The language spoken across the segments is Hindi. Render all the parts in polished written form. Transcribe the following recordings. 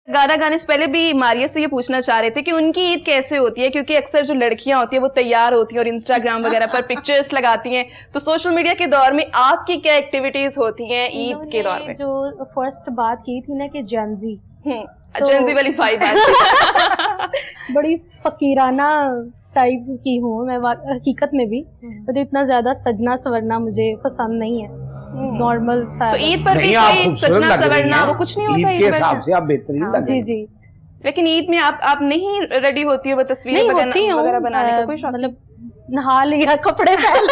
गाना गाने से पहले भी मारिया से ये पूछना चाह रहे थे कि उनकी ईद कैसे होती है, क्योंकि अक्सर जो लड़कियां होती है वो तैयार होती है और इंस्टाग्राम वगैरह पर पिक्चर्स लगाती हैं, तो सोशल मीडिया के दौर में आपकी क्या एक्टिविटीज होती हैं ईद के दौर में? जो फर्स्ट बात की थी ना कि जेंजी, जेंजी वाली वाइब बड़ी फकीराना टाइप की हूँ मैं हकीकत में भी, तो इतना ज्यादा सजना सवरना मुझे पसंद नहीं है। नॉर्मल सा। तो ईद पर भी कोई सजना सवरना वो कुछ नहीं होता ईद के हिसाब से आप बेहतरीन लग रही हैं। जी। लेकिन ईद में आप नहीं रेडी होती हो, वो तस्वीरें वगैरह बनाने का कोई शौक? मतलब नहा लिया, कपड़े पहन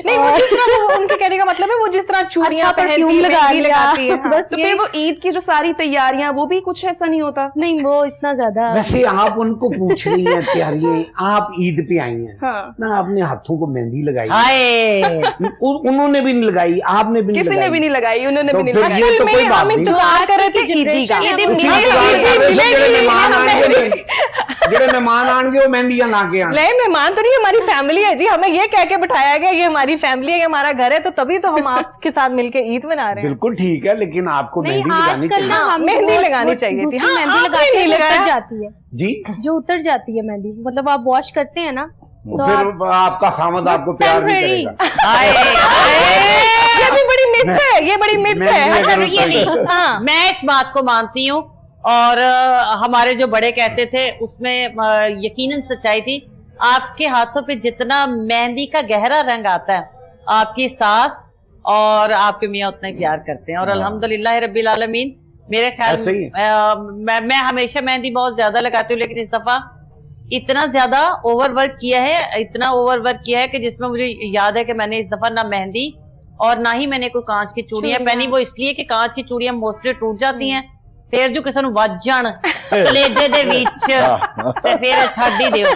नहीं, वो जिस तरह वो उनके कहने का मतलब है वो जिस तरह चूड़ियां परफ्यूम लगाती है, बस तो फिर वो ईद की जो सारी तैयारियां वो भी कुछ ऐसा नहीं होता? नहीं, वो इतना ज्यादा। वैसे आप उनको पूछ रही हैं तैयारियां, आप ईद पे आई हैं ना, आपने हाथों को मेहंदी लगाई, उन्होंने भी नहीं लगाई, आपने भी किसी ने भी नहीं लगाई, उन्होंने भी नहीं लगाई। ये तो कोई बात नहीं। इंतजार कर रहे थे ईदी का, ਜਿਹੜੇ मेहमान आएंगे वो मेहंदियां ला के आए। नहीं, मेहमान तो नहीं, हमारी फैमिली है जी, हमें ये कह के बिठाया गया ये हमारी फैमिली है, ये हमारा घर है, तो तभी तो हम आपके साथ मिलके ईद मना रहे हैं। बिल्कुल ठीक है, लेकिन आपको मेहंदी लगानी चाहिए। मेहंदी लगानी चाहिए थी। मेहंदी लगाती जाती है जी, जो उतर जाती है मेहंदी, मतलब आप वॉश करते हैं ना तो फिर आपका खामद आपको प्यार नहीं करेगा। ये भी बड़ी मिथ है, ये बड़ी मिथ है। मैं इस बात को मानती हूँ, और हमारे जो बड़े कहते थे उसमें यकीनन सच्चाई थी। आपके हाथों पे जितना मेहंदी का गहरा रंग आता है, आपकी सास और आपके मियाँ उतना ही प्यार करते हैं। और अल्हम्दुलिल्लाह रब्बिल आलमीन, मेरे ख्याल मैं हमेशा मेहंदी बहुत ज्यादा लगाती हूँ, लेकिन इस दफा इतना ज्यादा ओवरवर्क किया है, इतना ओवरवर्क किया है कि जिसमें मुझे याद है कि मैंने इस दफा ना मेहंदी और ना ही मैंने कोई कांच की चूड़ियां पहनी। वो इसलिए कि कांच की चूड़ियां मोस्टली टूट जाती हैं, फिर जो किसी वज जान कलेजे दे विच ते फिर छड्ड ही दियो।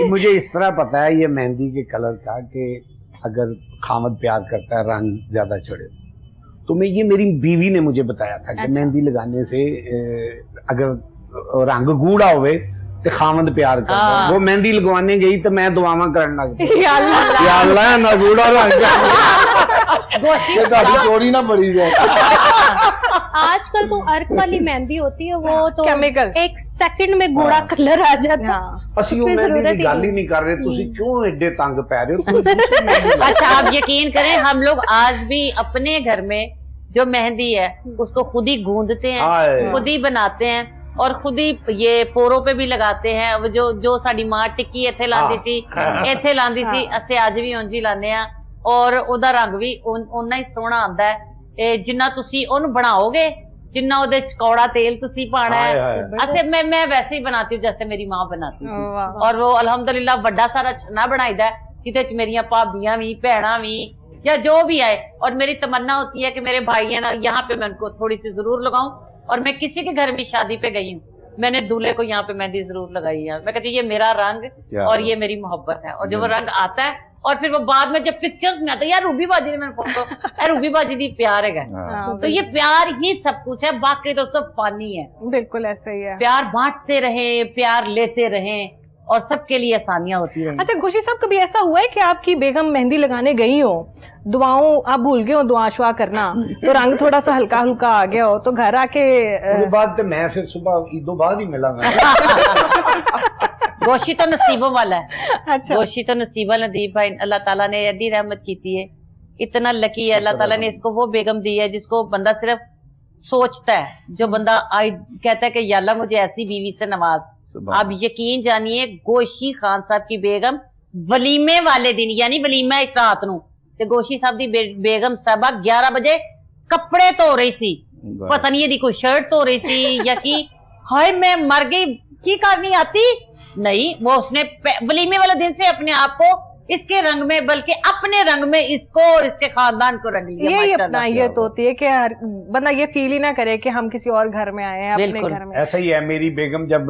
मुझे इस तरह पता है ये मेहंदी के कलर का कि अगर खामद प्यार करता है रंग ज्यादा चढ़े, तो मैं ये मेरी बीवी ने मुझे बताया था कि मेहंदी लगाने से अगर रंग गूढ़ा होवे ते खामद प्यार करता है। वो मेहंदी लगवाने गई तो मैं दुआवां करने लग गई, या अल्लाह ना गूढ़ा रंग चोरी ना पड़ी जाए। आजकल तो अर्क वाली मेहंदी होती है, वो तो केमिकल एक सेकंड में गोरा कलर आ जाता है। ਅਸੀਂ ਉਹ मेहंदी की गल ही नहीं कर रहे, ਤੁਸੀਂ क्यों एडे तंग पै रहे हो? अच्छा, आप यकीन करें, हम लोग आज भी अपने घर में जो मेहंदी है उसको खुद ही गूंदते हैं, खुद ही बनाते हैं और खुद ही ये पोरों पे भी लगाते हैं। जो साडी मां टिक्की इत्थे लांदी सी, इत्थे लांदी सी, असें आज भी उंज ही लाने आ, और ओदा रंग भी उन्ना ही सोहना आंदा है जिन्ना तुसी ओनू बनाओगे, जिन्ना ओदे च कौड़ा तेल तुसी पाना है। अच्छा, मैं वैसे ही बनाती हूँ जैसे मेरी माँ बनाती थी, और वो अल्हम्दुलिल्लाह बड़ा सारा छन्ना बनाईदा है जिदे च मेरियां भाबियां भी, भैणां भी, या जो भी आए। और मेरी तमन्ना होती है कि मेरे भाई है ना, यहाँ पे मैं उनको थोड़ी सी जरूर लगाऊं। और मैं किसी के घर भी शादी पे गई हूँ, मैंने दूल्हे को यहाँ पे मेहंदी जरूर लगाई है। मैं कहती ये मेरा रंग और ये मेरी मोहब्बत है। और जब वो रंग आता है और फिर वो बाद में जब पिक्चर्स में आता है, यार रूबी बाजी ने मैंने फोटो रूबी बाजी दी प्यार है, तो ये प्यार ही सब कुछ है, बाकी तो सब पानी है। बिल्कुल ऐसा ही है, प्यार बांटते रहे, प्यार लेते रहे और सबके लिए आसानियां होती रही। अच्छा खुशी साहब, कभी ऐसा हुआ है कि आपकी बेगम मेहंदी लगाने गई हो, दुआओं आप भूल गए हो दुआ शुआ करना, तो रंग थोड़ा सा हल्का हल्का आ गया हो, तो घर आके बाद मैं फिर सुबह ईदों बाद ही मिला गोशी तो नसीबों वाला है। अच्छा, गोशी तो नसीब वाला, नदीप भाई अल्लाह ताला ने एडी रहमत की है, इतना लकी है अल्लाह ताला ने इसको वो बेगम दी है जिसको बंदा सिर्फ सोचता है, जो बंदा कहता है कि या अल्लाह मुझे ऐसी बीवी से नवाज। आप यकीन जानिए, गोशी खान साहब की बेगम वलीमे वाले दिन, यानी वलीमा रात नू, ते गोशी साहब दी बेगम साहबा 11 बजे कपड़े धो रही सी, पता नहीं यदि कोई शर्ट धो रही सी या की, हाय मैं मर गई, की करनी आती नहीं। वो उसने वलीमे वाले दिन से अपने आप को इसके रंग में, बल्कि अपने रंग में इसको और इसके खानदान को रंग लिया। ये अपना ये तो होती है कि बंदा ये फील ही ना करे कि हम किसी और घर में आए हैं, अपने घर में। ऐसा ही है, मेरी बेगम जब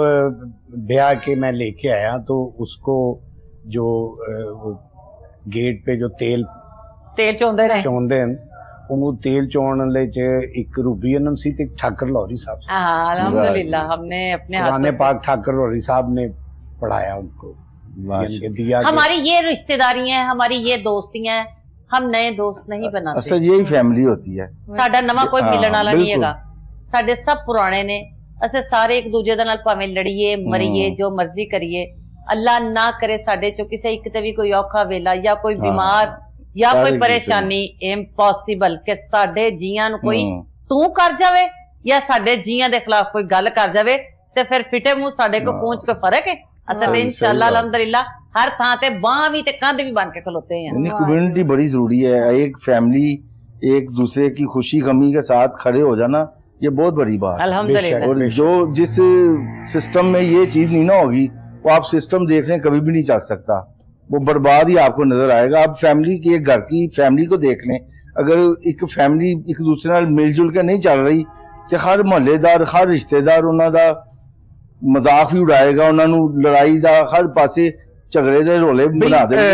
ब्याह के मैं लेके आया तो उसको जो गेट पे जो तेल चोंदे ਉਹਨੂੰ तेल चोण एक रूबी अनम सी ते ठाकर लाहौरी साहब। अल्हम्दुलिल्लाह हमने अपने कुरान पाक ठाकर लाहौरी साहब ने पढ़ाया उनको। हमारी ये रिश्तेदारी है, हमारी ये दोस्तियां हैं, हम नए दोस्त नहीं बनाते। असल यही फैमिली होती है। ਸਾਡਾ ਨਵਾਂ ਕੋਈ हाँ, ਮਿਲਣ ਵਾਲਾ ਨਹੀਂ बिल्कुल। ਹੈਗਾ, ਸਾਡੇ ਸਭ ਪੁਰਾਣੇ ਨੇ। ਅਸੀਂ ਸਾਰੇ ਇੱਕ ਦੂਜੇ ਦੇ ਨਾਲ ਭਾਵੇਂ ਲੜੀਏ ਮਰੀਏ ਜੋ ਮਰਜ਼ੀ ਕਰੀਏ, ਅੱਲਾ ਨਾ ਕਰੇ ਸਾਡੇ ਚੋਂ ਕਿਸੇ ਇੱਕ ਤੇ ਵੀ ਕੋਈ ਔਖਾ ਵੇਲਾ ਜਾਂ ਕੋਈ ਬਿਮਾਰ ਜਾਂ ਸਾਰੇ ਕੋਈ ਇੱਕ ਪਰੇਸ਼ਾਨੀ ਇੰਪੋਸੀਬਲ ਕਿ ਸਾਡੇ ਜੀਆਂ ਨੂੰ ਕੋਈ ਹਮ। ਤੂੰ ਕਰ ਜਾਵੇ ਜਾਂ ਸਾਡੇ ਜੀਆਂ ਦੇ ਖਿਲਾਫ ਕੋਈ ਗੱਲ ਕਰ ਜਾਵੇ ਤੇ ਫਿਰ ਫਿੱਟੇ ਮੂੰਹ ਸਾਡੇ ਕੋ ਪਹੁੰਚ ਕੇ ਫਰਕ ਹੈ। ਅਸੀਂ ਤੇ ਇਨਸ਼ਾਅੱਲਾ ਅਲਹਮਦੁਲਿल्लाह हर थां ते बांह भी ते कंध भी बन के खलोते हैं। कम्युनिटी बड़ी जरूरी है। एक फैमिली एक दूसरे की खुशी गमी के साथ खड़े हो जाना, ये बहुत बड़ी बात है। अल्हम्दुलिल्लाह। और जो जिस सिस्टम में ये चीज नहीं ना होगी, वो आप सिस्टम देख लें कभी भी नहीं चल सकता, वो बर्बाद ही आपको नजर आएगा। आप फैमिली की, एक घर की फैमिली को देख लें, अगर एक फैमिली एक दूसरे नाल मिलजुल के नहीं चल रही तो हर मोहल्लेदार हर रिश्तेदार उन्हां दा मजाक भी उड़ाएगा, उन्होंने लड़ाई का हर पासे झगड़े दे रोले बना देंगे।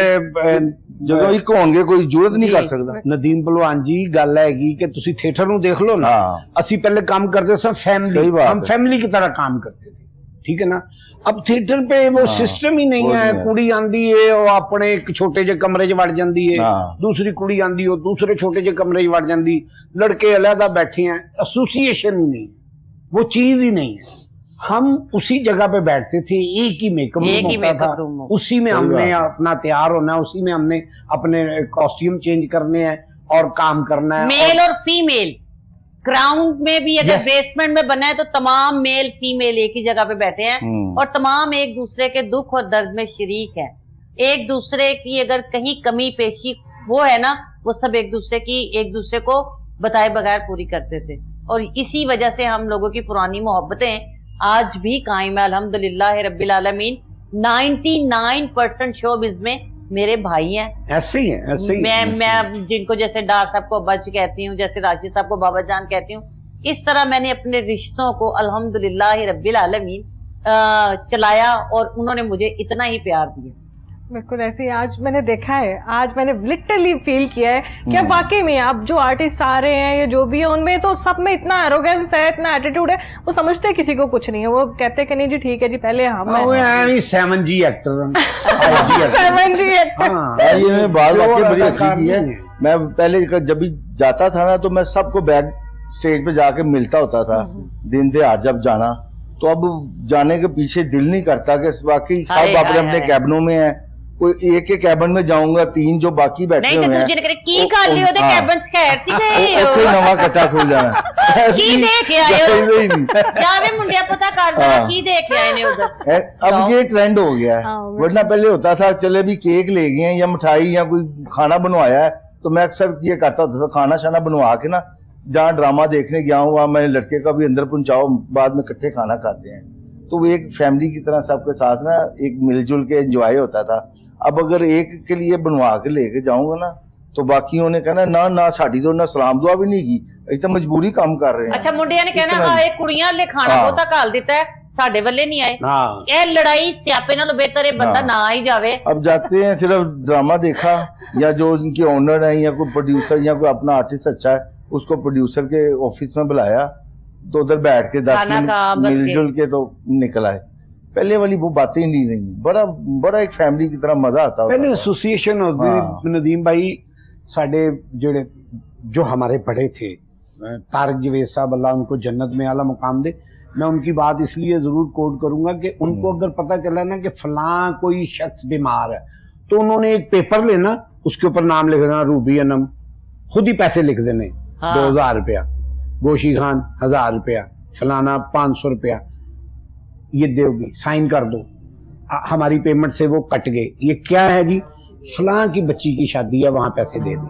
ਜਦੋਂ ਇੱਕ ਹੋਣਗੇ ਕੋਈ ਜ਼ਰੂਰਤ ਨਹੀਂ ਕਰ ਸਕਦਾ। ਨਦੀਮ ਭਲਵਾਨ ਜੀ ਗੱਲ ਹੈਗੀ ਕਿ ਤੁਸੀਂ ਥੀਏਟਰ ਨੂੰ ਦੇਖ ਲਓ ਨਾ, ਅਸੀਂ ਪਹਿਲੇ काम करते थे फैमिली, हम फैमिली की तरह काम करते थे, ठीक है ना। अब थिएटर पे वो सिस्टम ही नहीं है। कुड़ी आंदी है वो अपने एक छोटे जे कमरे च वड़ जाती है, दूसरी कुड़ी आंदी हो दूसरे छोटे जे कमरे च वड़ जाती, लड़के अलहदा बैठे हैं, एसोसिएशन ही नहीं, वो चीज ही नहीं है। हम उसी जगह पे बैठते थे, एक ही मेकअप रूम होता था, उसी में हमने अपना तैयार होना है, उसी में हमने अपने कॉस्ट्यूम चेंज करने हैं और काम करना है। मेल और फीमेल ग्राउंड में भी अगर बेसमेंट में बना है तो तमाम मेल फीमेल एक ही जगह पे बैठे हैं और तमाम एक दूसरे के दुख और दर्द में शरीक है। एक दूसरे की अगर कहीं कमी पेशी वो है ना, वो सब एक दूसरे को बताए बगैर पूरी करते थे। और इसी वजह से हम लोगों की पुरानी मोहब्बतें आज भी कायम है अल्हम्दुलिल्लाह रब्बिल आलमीन। 99% शोबिज़ में मेरे भाई हैं। ऐसे ही है, ऐसे ही। मैं जिनको जैसे डार साहब को अब्बा जी कहती हूँ, जैसे राशिद साहब को बाबा जान कहती हूँ, इस तरह मैंने अपने रिश्तों को अल्हम्दुलिल्लाह रब्बिल आलमीन चलाया और उन्होंने मुझे इतना ही प्यार दिया। बिल्कुल ऐसे ही आज मैंने देखा है, आज मैंने लिटरली फील किया है कि अब वाकई में अब जो आर्टिस्ट आ रहे हैं या जो भी है उनमें तो सब में इतना एरोगेंस है, इतना एटीट्यूड है, वो समझते किसी को कुछ नहीं है। वो कहते कि नहीं जी ठीक है जी पहले हम हैं। 7G actor 7G actor. ये बात आपकी बड़ी अच्छी की है। मैं पहले जब भी जाता था ना तो मैं सबको बैक स्टेज पे जाके मिलता होता था, दिन दहाड़ जब जाना। तो अब जाने के पीछे दिल नहीं करता कि बाकी सब अपने अपने कैबिनों में है। कोई एक के कैबिन में जाऊंगा, 3 जो बाकी बैठे हुए हैं की कर लियो ते कैबिन च खैर सी गए ਉੱਥੇ ਨਵਾਂ ਇਕੱਠਾ ਖੁੱਲ ਜਾਣਾ। की देख आए हो यार मुंडिया पता कर जरा की देख आए ने उधर। अब ये ट्रेंड हो गया है, वरना पहले होता था चले भी केक ले गए हैं या मिठाई या कोई खाना बनवाया है तो मैं अक्सर ये करता होता था, खाना शाना बनवा के ना जहाँ ड्रामा देखने गया हूँ वहां मैंने लड़के का भी अंदर पहुंचाओ, बाद में इकट्ठे खाना खाते हैं। तो वो एक फैमिली की तरह सबके साथ ना एक मिलजुल के एंजॉय होता था। अब अगर एक के लिए बनवा के लेके जाऊंगा ना तो बाकियों ने कहना ना ना साड़ी तो ना सलाम दुआ भी नहीं की, तो मजबूरी काम कर रहे हैं। अच्छा मुंडिया ने कहना हाँ एक कुड़ियां ले खाना बहुता घाल दिता है, साडे वाले नहीं आए। ये लड़ाई स्यापे नालों बेहतर है बंदा ना ही जावे। अब जाते हैं सिर्फ ड्रामा देखा या जो उनके ओनर है या कोई प्रोड्यूसर या कोई अपना आर्टिस्ट अच्छा है उसको प्रोड्यूसर के ऑफिस में बुलाया तो उधर बैठ के 10 मिनट मिलजुल के तो निकल आए। पहले वाली वो बातें नहीं रही। बड़ा बड़ा एक फैमिली की तरह मजा आता पहले एसोसिएशन होती। नदीम भाई साडे जेड़े जो हमारे बड़े थे, तारक जवेद साहब अल्लाह उनको जन्नत में आला मुकाम दे, मैं उनकी बात इसलिए जरूर कोट करूंगा कि उनको अगर पता चला ना कि फलां कोई शख्स बीमार है तो उन्होंने एक पेपर लेना, उसके ऊपर नाम लिख देना रूबी अनम, खुद ही पैसे लिख देने 2000 रुपया, गोशी खान 1000 रुपया, फलाना 500 रुपया, ये दोगी साइन कर दो, हमारी पेमेंट से वो कट गए। ये क्या है जी, फलां की बच्ची की शादी है वहां पैसे दे दे,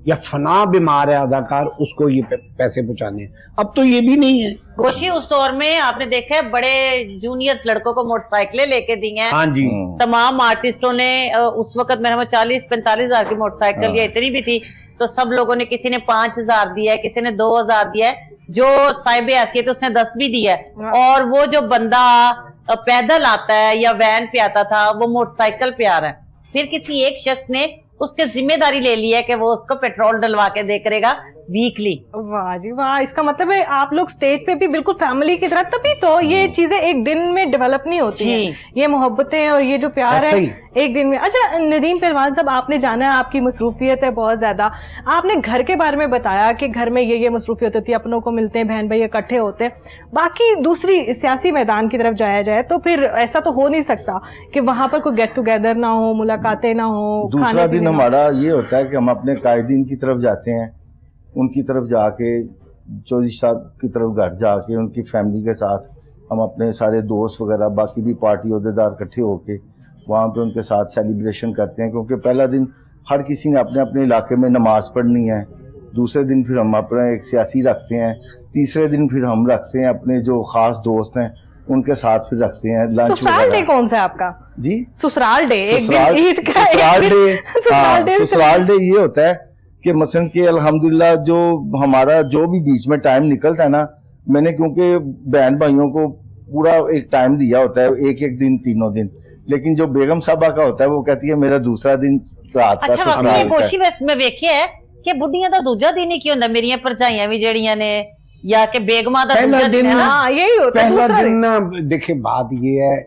या फना बीमार है अदाकार उसको ये पैसे पहुंचाने हैं। अब तो ये भी नहीं है। गोशी उस दौर में आपने देखा है बड़े जूनियर लड़कों को मोटरसाइकिलें लेके दी हैं। हाँ जी। तमाम आर्टिस्टों ने उस वक्त मेरे 40-45 हजार की मोटरसाइकिल या इतनी भी थी तो सब लोगों ने, किसी ने 5000 दिया है, किसी ने 2000 दिया है, जो साहिब हैसियत उसने 10 भी दिया है। और वो जो बंदा पैदल आता है या वैन पे आता था वो मोटरसाइकिल पे आ रहा है। फिर किसी एक शख्स ने उसके जिम्मेदारी ले ली है कि वो उसको पेट्रोल डलवा के दे करेगा वीकली। वाह जी वाह, इसका मतलब है आप लोग स्टेज पे भी बिल्कुल फैमिली की तरह, तभी तो ये चीजें एक दिन में डेवलप नहीं होती हैं, ये मोहब्बतें और ये जो प्यार है एक दिन में। अच्छा नदीम पहलवान साहब, आपने जाना है आपकी मसरूफियत है बहुत ज्यादा, आपने घर के बारे में बताया कि घर में ये मसरूफियत होती है, अपनों को मिलते हैं, बहन भाई इकट्ठे होते हैं, बाकी दूसरी सियासी मैदान की तरफ जाया जाए तो फिर ऐसा तो हो नहीं सकता कि वहां पर कोई गेट टुगेदर ना हो, मुलाकातें ना हो। दूसरा दिन हमारा ये होता है कि हम अपने कायदीन की तरफ जाते हैं, उनकी तरफ जाके चौधरी साहब की तरफ घर जाके उनकी फैमिली के साथ हम अपने सारे दोस्त वगैरह बाकी भी पार्टी अहदेदार इकट्ठे होके वहाँ पे उनके साथ सेलिब्रेशन करते हैं, क्योंकि पहला दिन हर किसी ने अपने अपने इलाके में नमाज पढ़नी है, दूसरे दिन फिर हम अपना एक सियासी रखते हैं, तीसरे दिन फिर हम रखते हैं अपने जो खास दोस्त हैं उनके साथ फिर रखते हैं लंच। ससुराल डे कौन सा है आपका? जी ससुराल डे, एक दिन ईद का ससुराल डे ये होता है कि मसलन के अल्हम्दुलिल्लाह जो हमारा जो भी बीच में टाइम निकलता है ना, मैंने क्योंकि बहन भाइयों को पूरा एक टाइम दिया होता है, एक एक दिन तीनों दिन, लेकिन जो बेगम साहबा का होता है वो कहती है मेरा दूसरा दिन रात का ससुराल का। कोशिश मैं वेखिया है कि बुढ़ियां दा दूजा दिन ही क्यों होंदा, मेरियां भरजाइयां भी जेड़ियां ने या कि बेगमा दा दूजा दिन। हाँ यही होता है पहला दिन ना। देखिए बात ये है,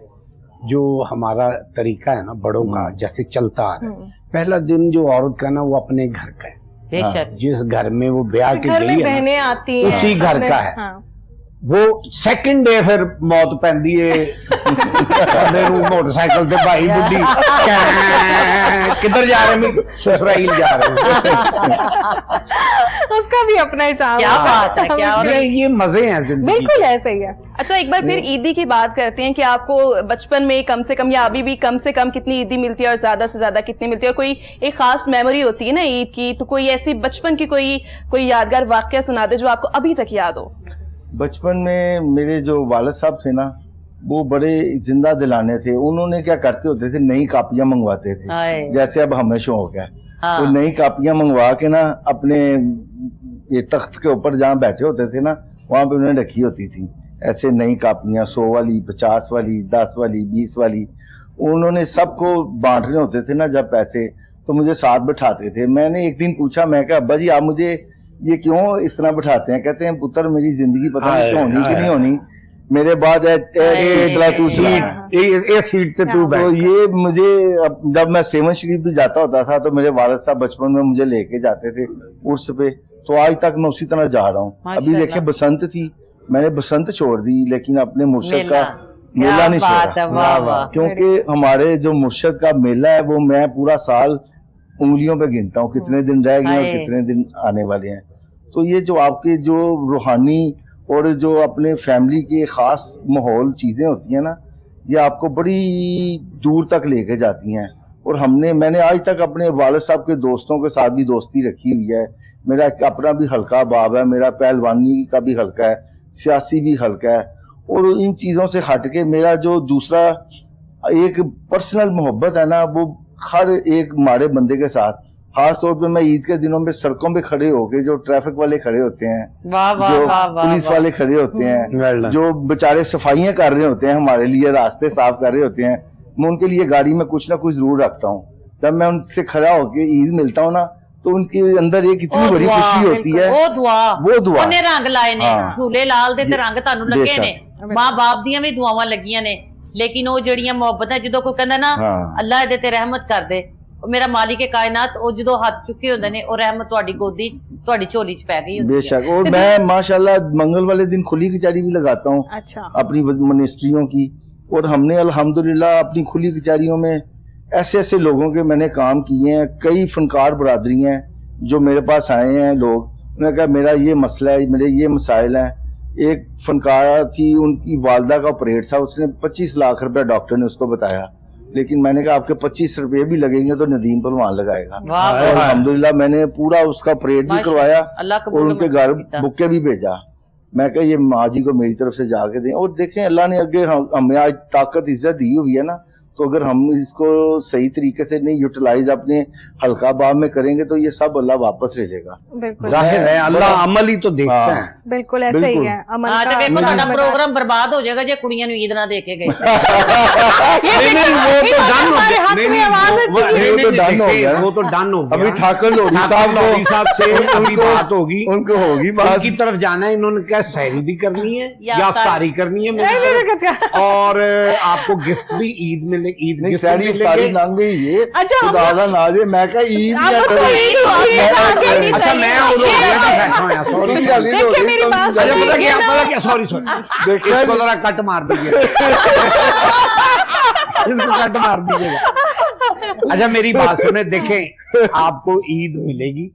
जो हमारा तरीका है ना बड़ों का जैसे चलता आ रहा है, पहला दिन जो औरत का ना वो अपने घर का है, बेशक जिस घर में वो ब्याह के घर में गई है बहनें ना, आती हैं उसी घर का है। वो सेकंड डे फिर मौत पैंदी है मोटरसाइकिल से, भाई बुढ़ी किधर जा रहे हैं? ससुराल जा रहे हैं। उसका भी अपना ही चाव। क्या बात है, क्या ये मजे हैं जिंदगी। बिल्कुल ऐसे ही है। अच्छा एक बार फिर ईदी की बात करते हैं कि आपको बचपन में कम से कम या अभी भी कम से कम कितनी ईदी मिलती है और ज्यादा से ज्यादा कितनी मिलती है, और कोई एक खास मेमोरी होती है ना ईद की, तो कोई ऐसी बचपन की कोई यादगार वाकया सुना दे जो आपको अभी तक याद हो। बचपन में मेरे जो वालिद साहब थे ना वो बड़े जिंदा दिलाने थे, उन्होंने क्या करते होते थे, नई कापियां मंगवाते थे, जैसे अब हमें शौक है, हाँ। वो नई कापियां मंगवा के ना अपने ये तख्त के ऊपर जहाँ बैठे होते थे ना वहाँ पे उन्होंने रखी होती थी ऐसे नई कापियां, 100 वाली, 50 वाली, 10 वाली, 20 वाली, उन्होंने सबको बांटने होते थे ना जब पैसे, तो मुझे साथ बिठाते थे। मैंने एक दिन पूछा, मैं कहा अब्बा जी आप मुझे ये क्यों इस तरह बिठाते हैं? कहते हैं पुत्र मेरी जिंदगी पता नहीं क्यों होनी कि नहीं होनी, मेरे बाद तो ये मुझे जब मैं सेवन शरीफ भी जाता होता था तो मेरे वालिद साहब बचपन में मुझे लेके जाते थे उर्स पे, तो आज तक मैं उसी तरह जा रहा हूँ। अभी देखिए बसंत थी, मैंने बसंत छोड़ दी लेकिन अपने मुर्शद का मेला नहीं छोड़ा, क्योंकि हमारे जो मुर्शद का मेला है वो मैं पूरा साल उंगलियों पे गिनता हूँ कितने दिन रह गए और कितने दिन आने वाले हैं। तो ये जो आपके जो रूहानी और जो अपने फैमिली के खास माहौल चीजें होती हैं ना, ये आपको बड़ी दूर तक लेके जाती हैं। और मैंने आज तक अपने वालिद साहब के दोस्तों के साथ भी दोस्ती रखी हुई है। मेरा अपना भी हल्का बाब है, मेरा पहलवानी का भी हल्का है, सियासी भी हल्का है, और इन चीजों से हट के मेरा जो दूसरा एक पर्सनल मोहब्बत है ना, वो हर एक मारे बंदे के साथ, खास तौर पे मैं ईद के दिनों में सड़कों पे खड़े होके जो ट्रैफिक वाले खड़े होते हैं, जो पुलिस वाले खड़े होते हैं, जो बेचारे सफाइयां कर रहे होते हैं हमारे लिए, रास्ते साफ कर रहे होते हैं, मैं उनके लिए गाड़ी में कुछ ना कुछ जरूर रखता हूँ। जब मैं उनसे खड़ा होके ईद मिलता हूँ ना तो उनके अंदर एक इतनी बड़ी खुशी होती है। वो दुआ ने रंग लाए ने, झूले लाल दे ते रंग तानू लगे ने, मां बाप दियां भी दुआवां लगियां ने, लेकिन वो जड़ियां मोहब्बतां जदों कोई कहंदा ना अल्लाह दे ते रहमत कर दे, मेरा मालिक कायनात, ਉਹ ਜਦੋਂ ਹੱਥ ਚੁੱਕੇ ਹੁੰਦੇ ਨੇ ਉਹ ਰਹਿਮਤ ਤੁਹਾਡੀ ਗੋਦੀ ਤੁਹਾਡੀ ਝੋਲੀ ਚ ਪੈ गई होती है। बेशक। और मैं माशाल्लाह मंगल वाले दिन खुली कचहरी भी लगाता हूँ अपनी मिनिस्ट्रियों की, और हमने अल्हम्दुलिल्लाह अपनी खुली कचहरियों में ऐसे ऐसे लोगों के मैंने काम किए हैं। कई फनकार बरादरी हैं जो मेरे पास आए हैं, लोग उन्होंने कहा मेरा ये मसला है, मेरे ये मसाइल हैं। एक फनकार थी, उनकी वालदा का ऑपरेट था, उसने 25 लाख रुपया डॉक्टर ने उसको बताया, लेकिन मैंने कहा आपके 25 रुपये भी लगेंगे तो नदीम पहलवान लगाएगा। और अल्हम्दुलिल्लाह मैंने पूरा उसका ऑपरेट भी करवाया और उनके घर बुके भी भेजा। मैं कहा ये माँ जी को मेरी तरफ से जाके दें, और देखें अल्लाह ने आगे हमें आज ताकत इज्जत दी हुई है ना, तो अगर हम इसको सही तरीके से नहीं यूटिलाइज अपने हल्का बाब में करेंगे तो ये सब अल्लाह वापस ले लेगा। बिल्कुल जाहिर है अल्लाह अमल ही तो देखता हाँ। है। बिल्कुल ऐसा ही बिल्कुल। है अमल हाँ, तो का। देखो ਤੁਹਾਡਾ प्रोग्राम बर्बाद हो जाएगा जे कुड़ियां नु ईद ना देके गए। नहीं, नहीं, वो तो डन हो हमारे गया। हाथ नहीं, में नहीं, आवाज वो- है वो- कि- नहीं, नहीं, वो तो डन हो देखिए, गया। वो तो डन हो गया। अभी ठाकर लोधी साहब लोधी साहब से अभी बात होगी, उनको होगी बात। उनकी तरफ जाना है। इन्होंने क्या सहरी भी करनी है या या अफ्तारी करनी है मेरी नहीं, तरफ। नहीं, नहीं, और आपको गिफ्ट भी ईद में ईद नहीं गिफ्ट सारी भी इफ्तारी मिलेंगे। लंघ गई ये अच्छा, हम- खुदा दा नाज़े मैं कहा ईद आप या तो करो। ईद हो गई, मैं कहा आगे करो। नहीं अच्छा मैं उधर हो गया था, बैठा हूं यार, सॉरी। तुम जल्दी देखिए, हो गई, मेरी तुम बात जल्दी अच्छा सुनिए। पता क्या सॉरी देखिए, इसको जरा कट मार दीजिए इसको कट मार दीजिएगा। अच्छा मेरी बात सुने, देखें आपको ईद मिलेगी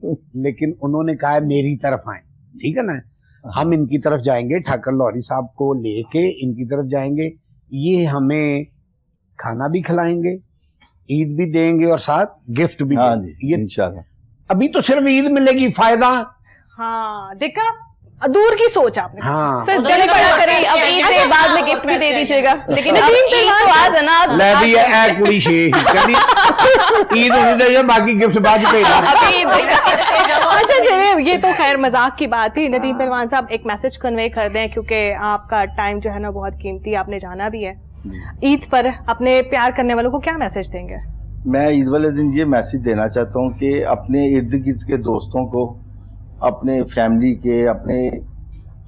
लेकिन उन्होंने कहा है मेरी तरफ आए, ठीक है ना। हम इनकी तरफ जाएंगे, ठाकर लौहरी साहब को लेके इनकी तरफ जाएंगे, ये हमें खाना भी खिलाएंगे, ईद भी देंगे और साथ गिफ्ट भी हाँ देंगे। जी ये इंशाल्लाह। अभी तो सिर्फ ईद मिलेगी, फायदा। हाँ देखा, दूर की सोच आपने। हाँ सर चले बड़ा करें, अब ईद से बाद में गिफ्ट भी दे दीजिएगा, लेकिन अब ईद तो आज है ना। ले भी है ए कुड़ी शे ईद होनी चाहिए, बाकी गिफ्ट बाद में भेजना। अभी ईद अच्छा चलिए, ये तो खैर मजाक की बात थी। नदीम पहलवान साहब एक मैसेज कन्वे कर दें, क्योंकि आपका टाइम जो है ना बहुत कीमती, आपने जाना भी है। ईद पर अपने प्यार करने वालों को क्या मैसेज देंगे? मैं ईद वाले दिन ये मैसेज देना चाहता हूँ कि अपने इर्द गिर्द के दोस्तों को, अपने फैमिली के, अपने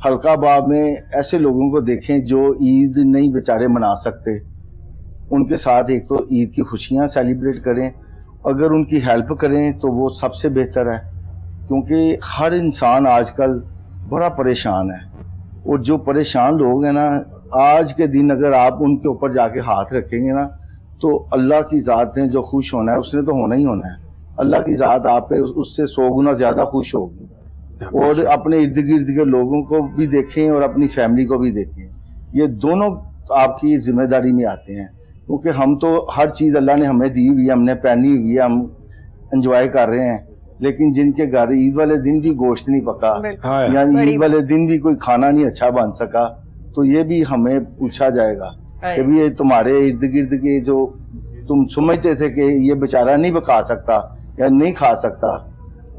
हल्का बाब में ऐसे लोगों को देखें जो ईद नहीं बेचारे मना सकते, उनके साथ एक तो ईद की खुशियाँ सेलिब्रेट करें, अगर उनकी हेल्प करें तो वो सबसे बेहतर है, क्योंकि हर इंसान आजकल बड़ा परेशान है। और जो परेशान लोग हैं ना, आज के दिन अगर आप उनके ऊपर जाके हाथ रखेंगे ना, तो अल्लाह की ज़ात ने जो खुश होना है उसने तो होना ही होना है। अल्लाह की ज़ात आप पे उससे 100 गुना ज़्यादा खुश होगी। और अपने इर्द गिर्द के लोगों को भी देखें और अपनी फैमिली को भी देखें, ये दोनों आपकी जिम्मेदारी में आते हैं, क्योंकि हम तो हर चीज़ अल्लाह ने हमें दी हुई है, हमने पहनी हुई है, हम एंजॉय कर रहे हैं, लेकिन जिनके घर ईद वाले दिन भी गोश्त नहीं पका या ईद वाले दिन भी कोई खाना नहीं अच्छा बन सका, तो ये भी हमें पूछा जाएगा कि भी ये तुम्हारे इर्द गिर्द के जो तुम समझते थे कि ये बेचारा नहीं पका सकता या नहीं खा सकता,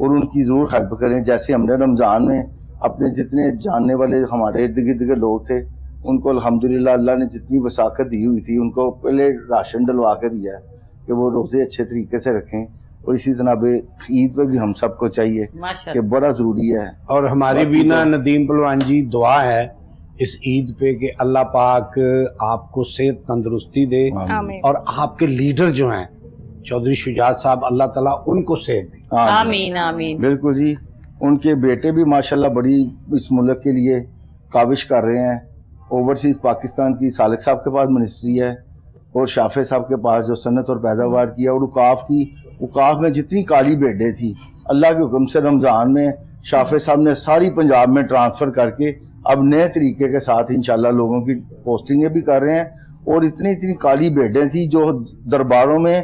और उनकी जरूर हेल्प करें। जैसे हमने रमजान में अपने जितने जानने वाले हमारे इर्द गिर्द के लोग थे, उनको अल्हम्दुलिल्लाह अल्लाह ने जितनी वसाकत दी हुई थी, उनको पहले राशन डलवा के दिया है कि वो रोजे अच्छे तरीके से रखें। और इसी तरह ईद पे भी हम सबको चाहिए कि बड़ा जरूरी है। और हमारी भी ना नदीम पहलवान जी दुआ है इस ईद पे कि अल्लाह पाक आपको सेहत तंदुरुस्ती दे, आमीन। और आपके लीडर जो हैं चौधरी शुजात साहब, अल्लाह ताला उनको सेहत दे। आमीन आमीन। बिल्कुल जी, उनके बेटे भी माशाल्लाह बड़ी इस मुल्क के लिए काविश कर रहे हैं। ओवरसीज पाकिस्तान की सालिक साहब के पास मिनिस्ट्री है, और शाफे साहब के पास जो सन्नत और पैदावार की है, और उकाफ में जितनी काली भेड़ें थी, अल्लाह के हुक्म से रमज़ान में शाफे साहब ने सारी पंजाब में ट्रांसफ़र करके अब नए तरीके के साथ इंशाल्लाह लोगों की पोस्टिंगें भी कर रहे हैं। और इतनी इतनी काली भेड़ें थी जो दरबारों में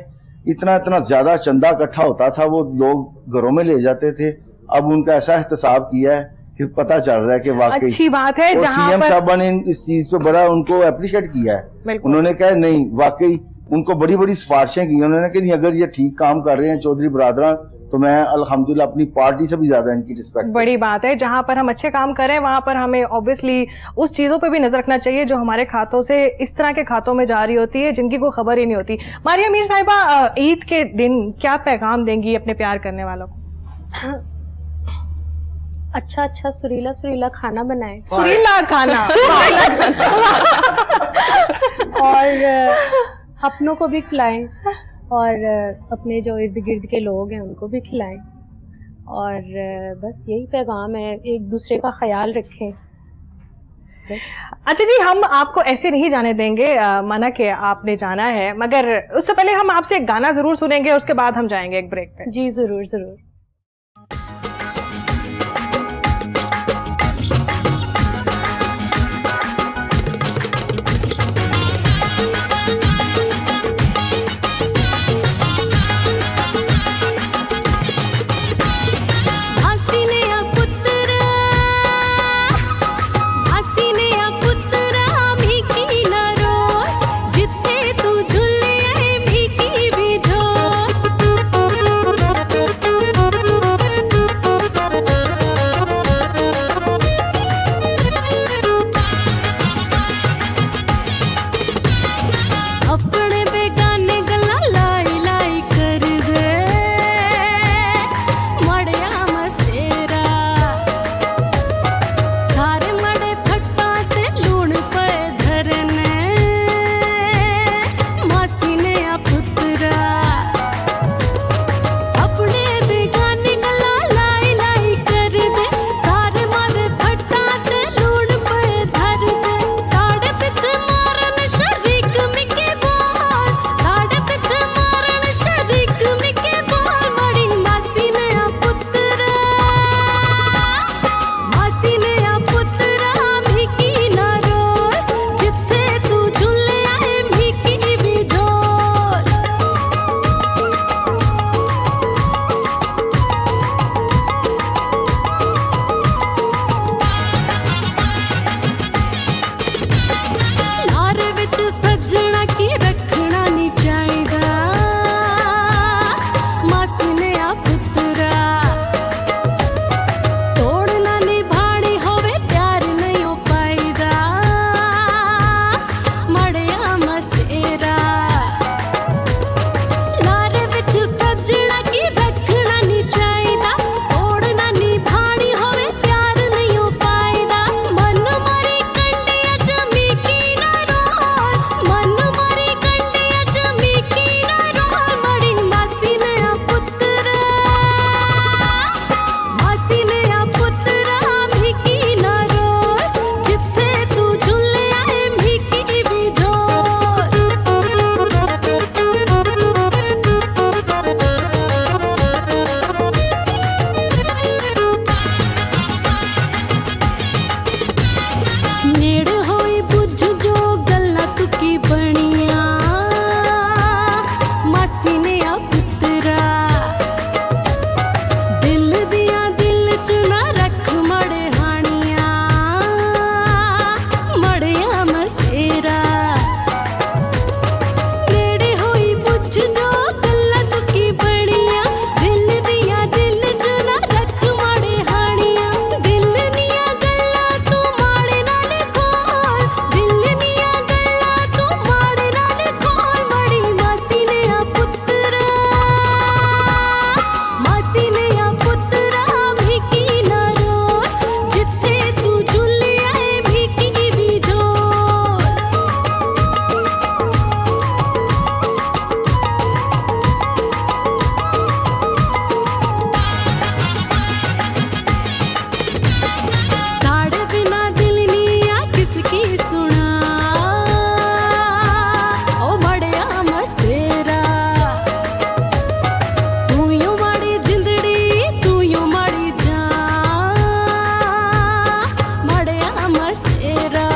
इतना इतना ज़्यादा चंदा इकट्ठा होता था, वो लोग घरों में ले जाते थे। अब उनका ऐसा एहतसाब किया है कि पता चल रहा है कि वाकई अच्छी बात है। और जहाँ सीएम पर साहबा ने इस चीज पे बड़ा उनको अप्रिशिएट किया है। बिल्कुल। उन्होंने कहा नहीं, वाकई उनको बड़ी बड़ी सिफारिशें की उन्होंने कि नहीं, अगर ये ठीक काम कर रहे हैं चौधरी बरादरान, तो मैं अल्हम्दुलिल्लाह अपनी पार्टी से भी ज्यादा इनकी रिस्पेक्ट। बड़ी बात है, जहाँ पर हम अच्छे काम करें वहाँ पर हमें ऑब्वियसली उस चीज़ों पे भी नजर रखना चाहिए जो हमारे खातों से इस तरह के खातों में जा रही होती है जिनकी कोई खबर ही नहीं होती। मारिया मीर साहिबा, ईद के दिन क्या पैगाम देंगी अपने प्यार करने वालों को? अच्छा अच्छा सुरीला सुरीला खाना बनाएं, सुरीला खाना और अपनों को भी खिलाएं, और अपने जो इर्द गिर्द के लोग हैं उनको भी खिलाएं, और बस यही पैगाम है, एक दूसरे का ख्याल रखें बस। अच्छा जी, हम आपको ऐसे नहीं जाने देंगे, माना कि आपने जाना है, मगर उससे पहले हम आपसे एक गाना जरूर सुनेंगे, उसके बाद हम जाएंगे एक ब्रेक पे। जी जरूर जरूर। जिथे तू झुलिया मसेरा